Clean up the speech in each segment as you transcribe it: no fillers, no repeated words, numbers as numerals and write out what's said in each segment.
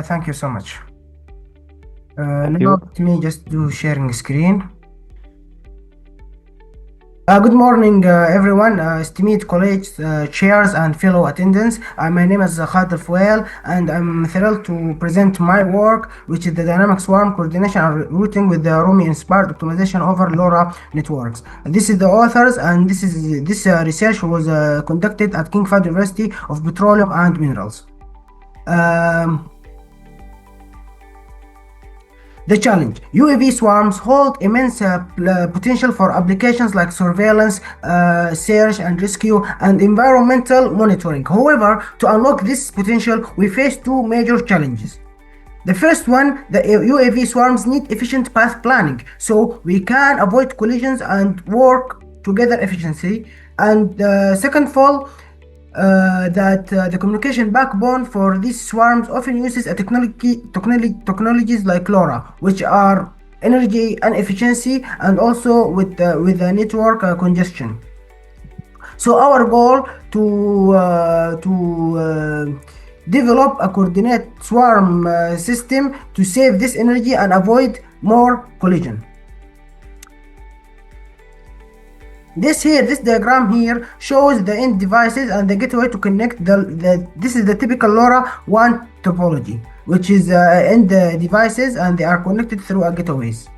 Thank you so much. Thank Now you. let me just do sharing screen. Good morning, everyone, esteemed college chairs and fellow attendants. My name is Al-Fuwail, and I'm thrilled to present my work, which is the dynamic swarm coordination and routing with the Rumi-Inspired optimization over LoRa networks. This is the authors, and this research was conducted at King Fahd University of Petroleum and Minerals. The challenge: UAV swarms hold immense potential for applications like surveillance, search and rescue, and environmental monitoring. However, to unlock this potential, we face two major challenges. The first one, the UAV swarms need efficient path planning, so we can avoid collisions and work together efficiently. And second of all, the communication backbone for these swarms often uses a technologies like LoRa, which are energy inefficiency and also with the network congestion. So our goal to develop a coordinate swarm system to save this energy and avoid more collision. This diagram here shows the end devices and the gateway to connect this is the typical LoRa 1 topology, which is end devices and they are connected through a gateways.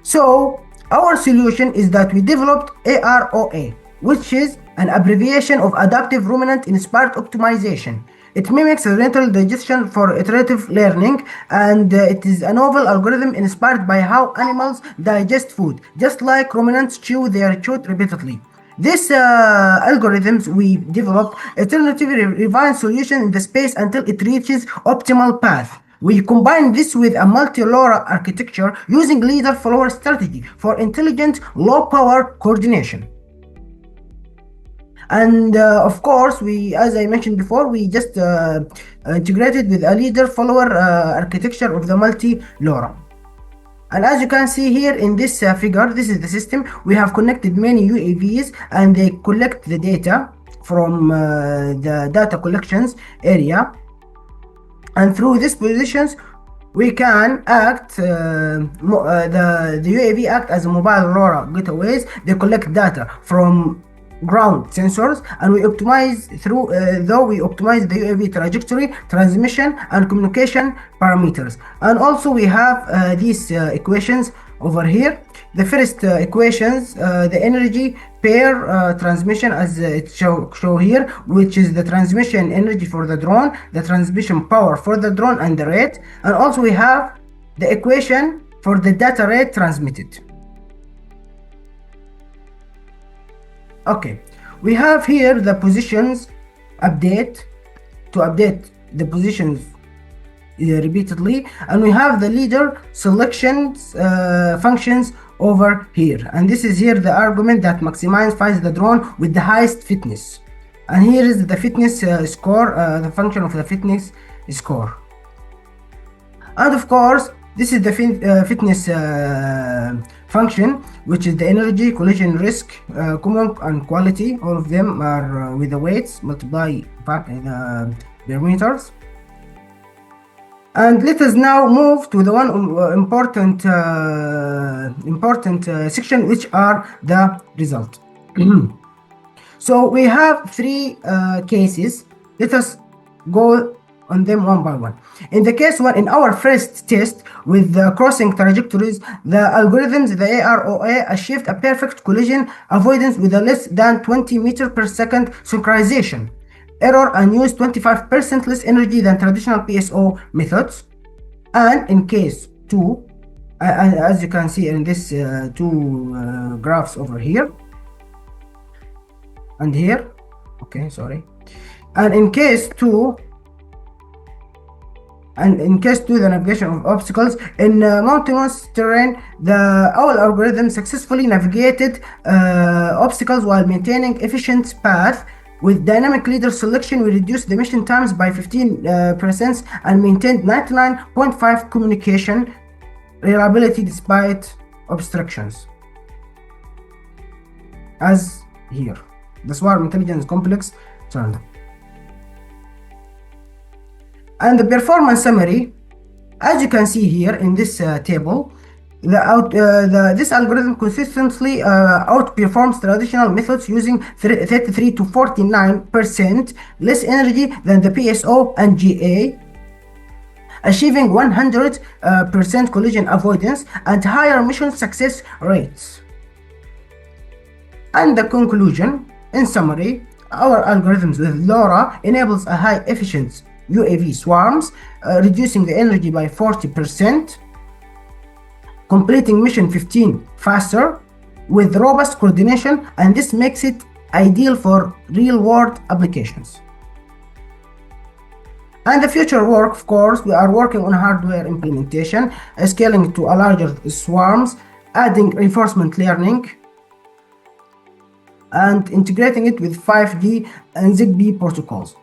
So our solution is that we developed AROA, which is an abbreviation of Adaptive Ruminant Inspired Optimization. It mimics rental digestion for iterative learning, and it is a novel algorithm inspired by how animals digest food, just like ruminants chew their food repeatedly. This algorithms we developed alternatively refine solution in the space until it reaches optimal path. We combine this with a multi-LoRa architecture using leader-follower strategy for intelligent, low-power coordination. And of course, as I mentioned before, we just integrated with a leader-follower architecture of the multi-LoRa. And as you can see here in this figure, this is the system. We have connected many UAVs and they collect the data from the data collections area. And through these positions, we can act, the UAV act as a mobile LoRa gateways. They collect data from ground sensors, and we optimize the UAV trajectory, transmission, and communication parameters. And also we have these equations over here. The first equations, the energy per transmission, as it show here, which is the transmission energy for the drone, the transmission power for the drone, and the rate. And also we have the equation for the data rate transmitted. Okay, we have here the positions update to update the positions repeatedly, and we have the leader selections functions over here, and this is here the argument that maximizes the drone with the highest fitness. And here is the fitness score, the function of the fitness score. And of course, this is the fitness function, which is the energy, collision risk, common and quality. All of them are with the weights multiplied by the parameters. And let us now move to the one important section, which are the result. So we have three cases. Let us go on them one by one. In the case one, in our first test with the crossing trajectories, the algorithms, the AROA, achieved a perfect collision avoidance with a less than 20 meters per second synchronization error and used 25% less energy than traditional PSO methods. And in case two, as you can see in this two graphs over here and here, okay, sorry. And in case two, the navigation of obstacles in mountainous terrain, our algorithm successfully navigated obstacles while maintaining efficient path. With dynamic leader selection, we reduced the mission times by 15% and maintained 99.5 communication reliability despite obstructions. As here, the swarm intelligence complex turned. And the performance summary, as you can see here in this table, this algorithm consistently outperforms traditional methods using 33 to 49% less energy than the PSO and GA, achieving 100% collision avoidance and higher mission success rates. And the conclusion, in summary, our algorithms with LoRa enables a high efficient UAV swarms, reducing the energy by 40%, completing mission 15 faster with robust coordination, and this makes it ideal for real-world applications. And the future work, of course, we are working on hardware implementation, scaling to a larger swarms, adding reinforcement learning, and integrating it with 5G and ZigBee protocols.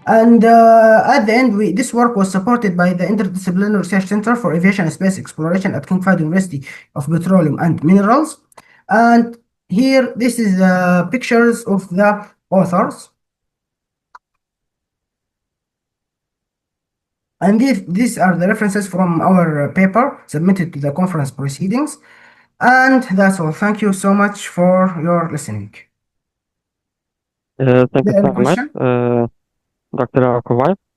And at the end, this work was supported by the Interdisciplinary Research Center for Aviation and Space Exploration at King Fahd University of Petroleum and Minerals. And here, this is pictures of the authors. And these are the references from our paper submitted to the conference proceedings. And that's all. Thank you so much for your listening. Thank you Any so much, question? Dr. Al-Fuwail.